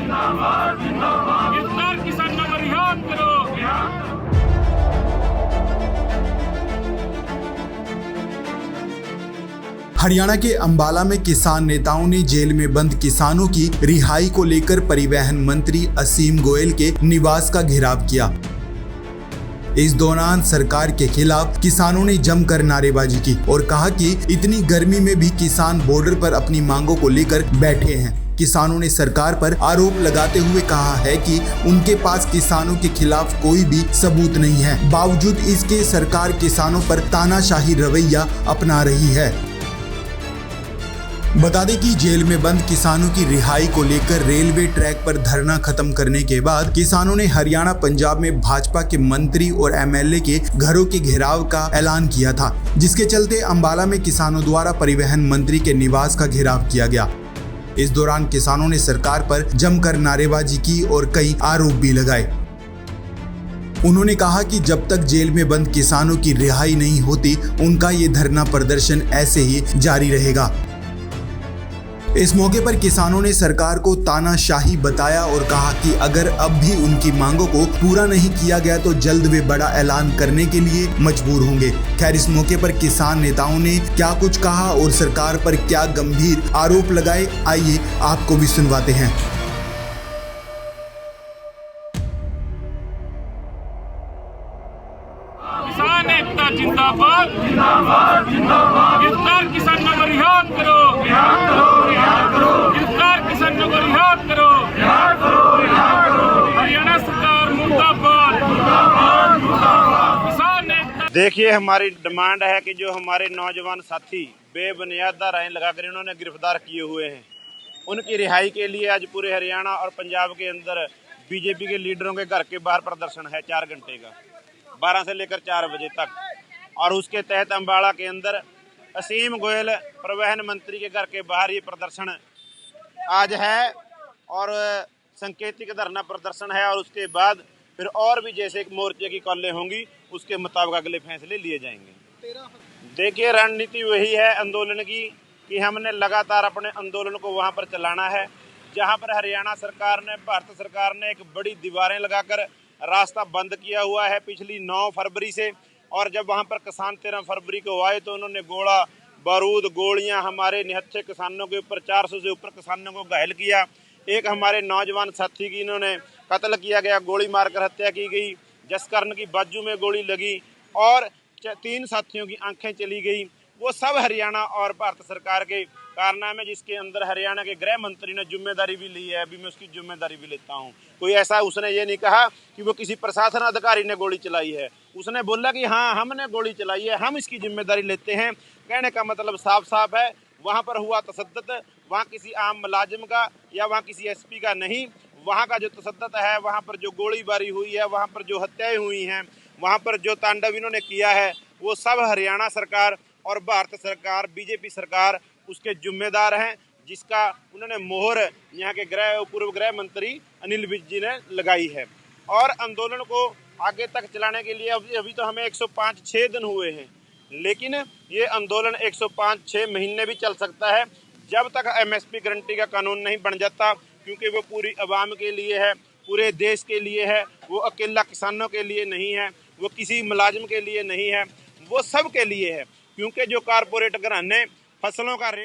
गिरफ्तार किसानों को रिहा करो। हरियाणा के अंबाला में किसान नेताओं ने जेल में बंद किसानों की रिहाई को लेकर परिवहन मंत्री असीम गोयल के निवास का घेराव किया। इस दौरान सरकार के खिलाफ किसानों ने जमकर नारेबाजी की और कहा कि इतनी गर्मी में भी किसान बॉर्डर पर अपनी मांगों को लेकर बैठे हैं। किसानों ने सरकार पर आरोप लगाते हुए कहा है कि उनके पास किसानों के खिलाफ कोई भी सबूत नहीं है, बावजूद इसके सरकार किसानों पर तानाशाही रवैया अपना रही है। बता दें कि जेल में बंद किसानों की रिहाई को लेकर रेलवे ट्रैक पर धरना खत्म करने के बाद किसानों ने हरियाणा पंजाब में भाजपा के मंत्री और एमएलए के घरों के घेराव का ऐलान किया था, जिसके चलते अंबाला में किसानों द्वारा परिवहन मंत्री के निवास का घेराव किया गया। इस दौरान किसानों ने सरकार पर जमकर नारेबाजी की और कई आरोप भी लगाए। उन्होंने कहा कि जब तक जेल में बंद किसानों की रिहाई नहीं होती, उनका ये धरना प्रदर्शन ऐसे ही जारी रहेगा। इस मौके पर किसानों ने सरकार को तानाशाही बताया और कहा कि अगर अब भी उनकी मांगों को पूरा नहीं किया गया तो जल्द वे बड़ा ऐलान करने के लिए मजबूर होंगे। खैर, इस मौके पर किसान नेताओं ने क्या कुछ कहा और सरकार पर क्या गंभीर आरोप लगाए, आइए आपको भी सुनवाते हैं। किसान एकता जिंदाबाद जिंदाबाद जिंदाबाद। गिरफ्तार किसानों को रिहा करो। गिरफ्तार किसानों को रिहा करो। हरियाणा सरकार मुर्दाबाद। किसान एकता। देखिए, हमारी डिमांड है कि जो हमारे नौजवान साथी बेबुनियाद राहें लगाकर इन्होंने गिरफ्तार किए हुए हैं, उनकी रिहाई के लिए आज पूरे हरियाणा और पंजाब के अंदर बीजेपी के लीडरों के घर के बाहर प्रदर्शन है 4 घंटे का, 12 से लेकर 4 बजे तक। और उसके तहत अंबाला के अंदर असीम गोयल परिवहन मंत्री के घर के बाहर ये प्रदर्शन आज है और संकेतिक धरना प्रदर्शन है। और उसके बाद फिर और भी जैसे एक मोर्चे की कॉलें होंगी, उसके मुताबिक अगले फैसले लिए जाएंगे। देखिए, रणनीति वही है आंदोलन की कि हमने लगातार अपने आंदोलन को वहाँ पर चलाना है जहाँ पर हरियाणा सरकार ने, भारत सरकार ने एक बड़ी दीवारें लगाकर रास्ता बंद किया हुआ है पिछली 9 फरवरी से। और जब वहाँ पर किसान 13 फरवरी को आए तो उन्होंने गोला बारूद गोलियां हमारे निहत्थे किसानों के ऊपर, 400 से ऊपर किसानों को घायल किया। एक हमारे नौजवान साथी की इन्होंने कत्ल किया गया, गोली मारकर हत्या की गई। जसकरण की बाजू में गोली लगी और 3 साथियों की आंखें चली गई। वो सब हरियाणा और भारत सरकार के कारनामे, जिसके अंदर हरियाणा के गृह मंत्री ने जिम्मेदारी भी ली है। अभी मैं उसकी जिम्मेदारी भी लेता हूँ। कोई ऐसा उसने ये नहीं कहा कि वो किसी प्रशासन अधिकारी ने गोली चलाई है। उसने बोला कि हाँ, हमने गोली चलाई है, हम इसकी जिम्मेदारी लेते हैं। कहने का मतलब साफ साफ है, वहाँ पर हुआ तशद्दुद वहाँ किसी आम मुलाजिम का या वहाँ किसी एसपी का नहीं। वहाँ का जो तशद्दुद है, वहाँ पर जो गोलीबारी हुई है, वहाँ पर जो हत्याएं हुई हैं, वहाँ पर जो तांडव इन्होंने किया है, वो सब हरियाणा सरकार और भारत सरकार, बीजेपी सरकार उसके जिम्मेदार हैं, जिसका उन्होंने मोहर यहाँ के पूर्व गृह मंत्री अनिल विज जी ने लगाई है। और आंदोलन को आगे तक चलाने के लिए अभी तो हमें 105-6 दिन हुए हैं, लेकिन ये आंदोलन 105-6 महीने भी चल सकता है जब तक एमएसपी गारंटी का कानून नहीं बन जाता, क्योंकि वो पूरी आवाम के लिए है, पूरे देश के लिए है। वो अकेला किसानों के लिए नहीं है, वो किसी मुलाजिम के लिए नहीं है, वो सब के लिए है। क्योंकि जो कारपोरेट घराने फसलों का रेट